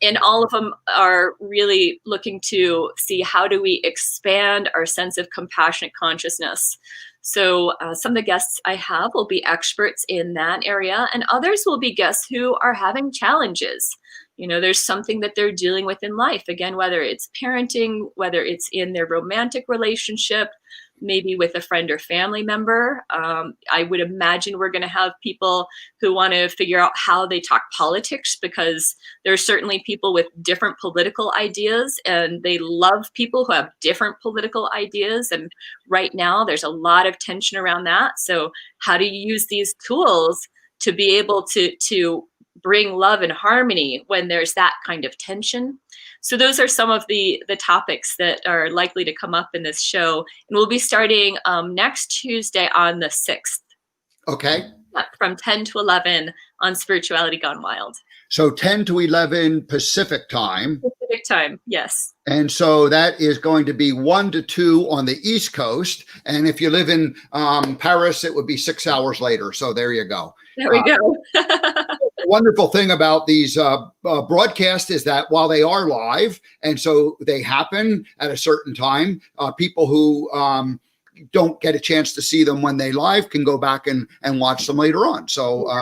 And all of them are really looking to see how do we expand our sense of compassionate consciousness. So some of the guests I have will be experts in that area, and others will be guests who are having challenges. There's something that they're dealing with in life. Again, whether it's parenting, whether it's in their romantic relationship, maybe with a friend or family member. I would imagine we're going to have people who want to figure out how they talk politics, because there are certainly people with different political ideas, and they love people who have different political ideas. And right now there's a lot of tension around that. So how do you use these tools to be able to bring love and harmony when there's that kind of tension? So those are some of the topics that are likely to come up in this show. And we'll be starting next Tuesday on the 6th. Okay. From 10 to 11 on Spirituality Gone Wild. So 10 to 11 Pacific time. Pacific time, yes. And so that is going to be 1 to 2 on the East Coast. And if you live in Paris, it would be 6 hours later. So there you go. There we go. The wonderful thing about these broadcasts is that while they are live, and so they happen at a certain time, people who don't get a chance to see them when they live can go back and watch them later on. So,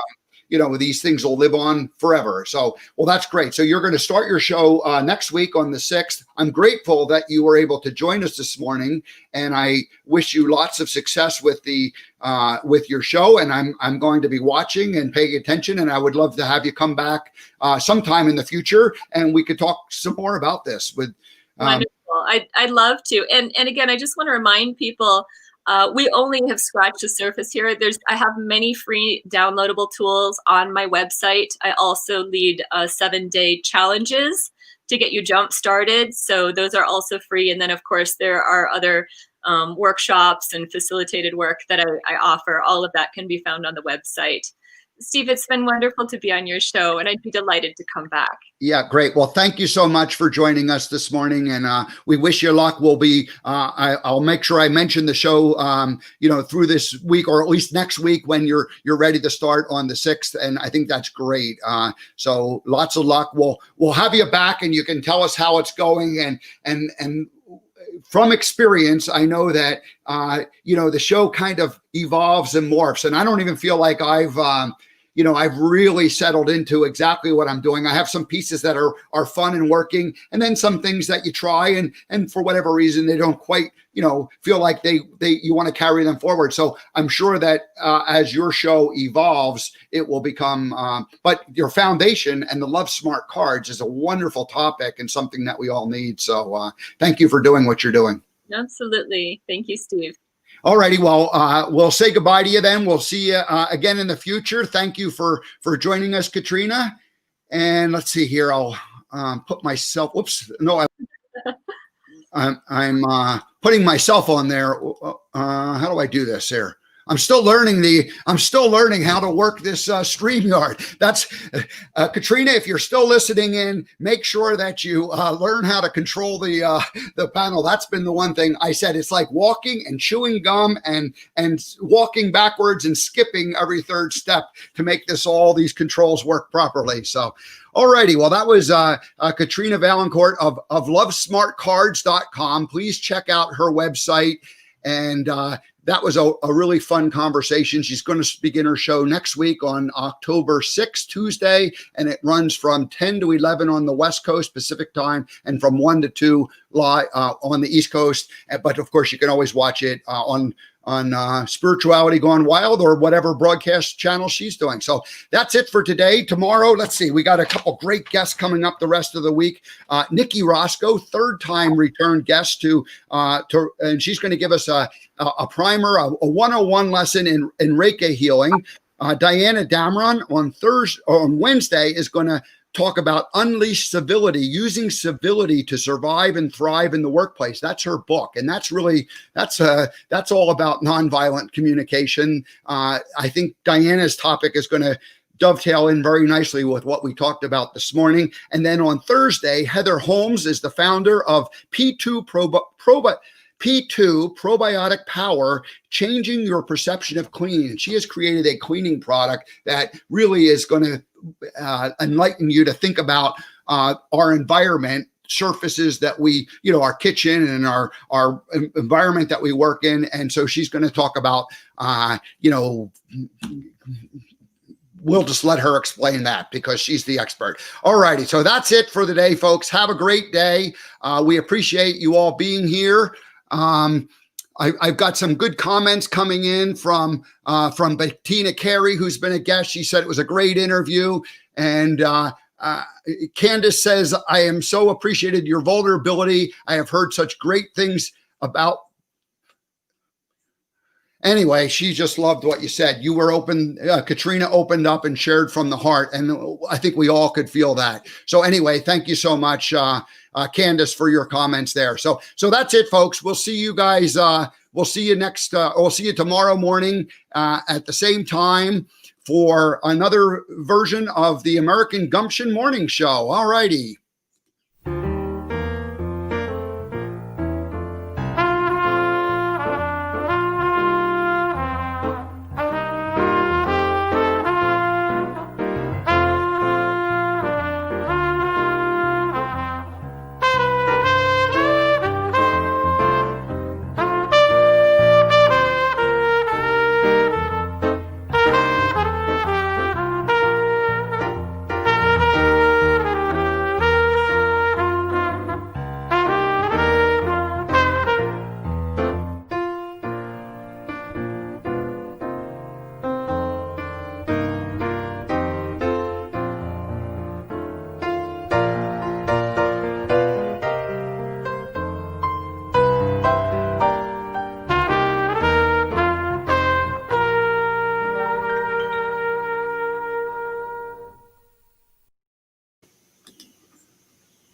these things will live on forever. So, well, that's great. So you're going to start your show next week on the 6th. I'm grateful that you were able to join us this morning, and I wish you lots of success with with your show. And I'm going to be watching and paying attention, and I would love to have you come back sometime in the future, and we could talk some more about this with. Wonderful. I'd love to. And again, I just want to remind people, we only have scratched the surface here. I have many free downloadable tools on my website. I also lead 7-day challenges to get you jump started. So those are also free. And then of course there are other workshops and facilitated work that I offer. All of that can be found on the website. Steve, it's been wonderful to be on your show, and I'd be delighted to come back. Yeah, great. Well, thank you so much for joining us this morning, and we wish you luck. We'll be, I'll make sure I mention the show, through this week, or at least next week when you're ready to start on the 6th, and I think that's great. So lots of luck. We'll have you back, and you can tell us how it's going, and from experience, I know that, the show kind of evolves and morphs, and I don't even feel like I've really settled into exactly what I'm doing. I have some pieces that are fun and working, and then some things that you try and for whatever reason, they don't quite, feel like you want to carry them forward. So I'm sure that as your show evolves, it will become, but your foundation and the Love Smart Cards is a wonderful topic and something that we all need. So thank you for doing what you're doing. Absolutely. Thank you, Steve. All righty. Well, we'll say goodbye to you then. We'll see you again in the future. Thank you for joining us, Katrina. And let's see here. I'll put myself. Whoops. No, I'm putting myself on there. How do I do this here? I'm still learning how to work this StreamYard. That's Katrina. If you're still listening in, make sure that you learn how to control the panel. That's been the one thing I said. It's like walking and chewing gum and walking backwards and skipping every third step to make all these controls work properly. So, all righty. Well, that was Katrina Vaillancourt of lovesmartcards.com. Please check out her website. And that was a really fun conversation. She's going to begin her show next week on October 6th, Tuesday, and it runs from 10 to 11 on the West Coast Pacific time and from 1 to 2 live on the East Coast. But of course, you can always watch it on Spirituality Gone Wild or whatever broadcast channel she's doing. So that's it for today. Tomorrow, let's see, we got a couple great guests coming up the rest of the week. Nikki Roscoe, third-time return guest and she's going to give us a primer, a 101 lesson in Reiki healing. Diana Damron on Wednesday is going to talk about unleash civility, using civility to survive and thrive in the workplace. That's her book. And that's all about nonviolent communication. I think Diana's topic is going to dovetail in very nicely with what we talked about this morning. And then on Thursday, Heather Holmes is the founder of P2 Probiotic Power, changing your perception of clean. And she has created a cleaning product that really is going to enlighten you to think about our environment, surfaces that we, our kitchen and our environment that we work in. And so she's going to talk about, we'll just let her explain that because she's the expert. All righty. So that's it for the day, folks. Have a great day. We appreciate you all being here. I've got some good comments coming in from Bettina Carey, who's been a guest. She said it was a great interview. And Candace says, I am so appreciated your vulnerability. I have heard such great things about. Anyway, she just loved what you said. You were open. Katrina opened up and shared from the heart. And I think we all could feel that. So anyway, thank you so much. Candace, for your comments there. So that's it, folks. We'll see you guys. We'll see you we'll see you tomorrow morning at the same time for another version of the American Gumption Morning Show. All righty.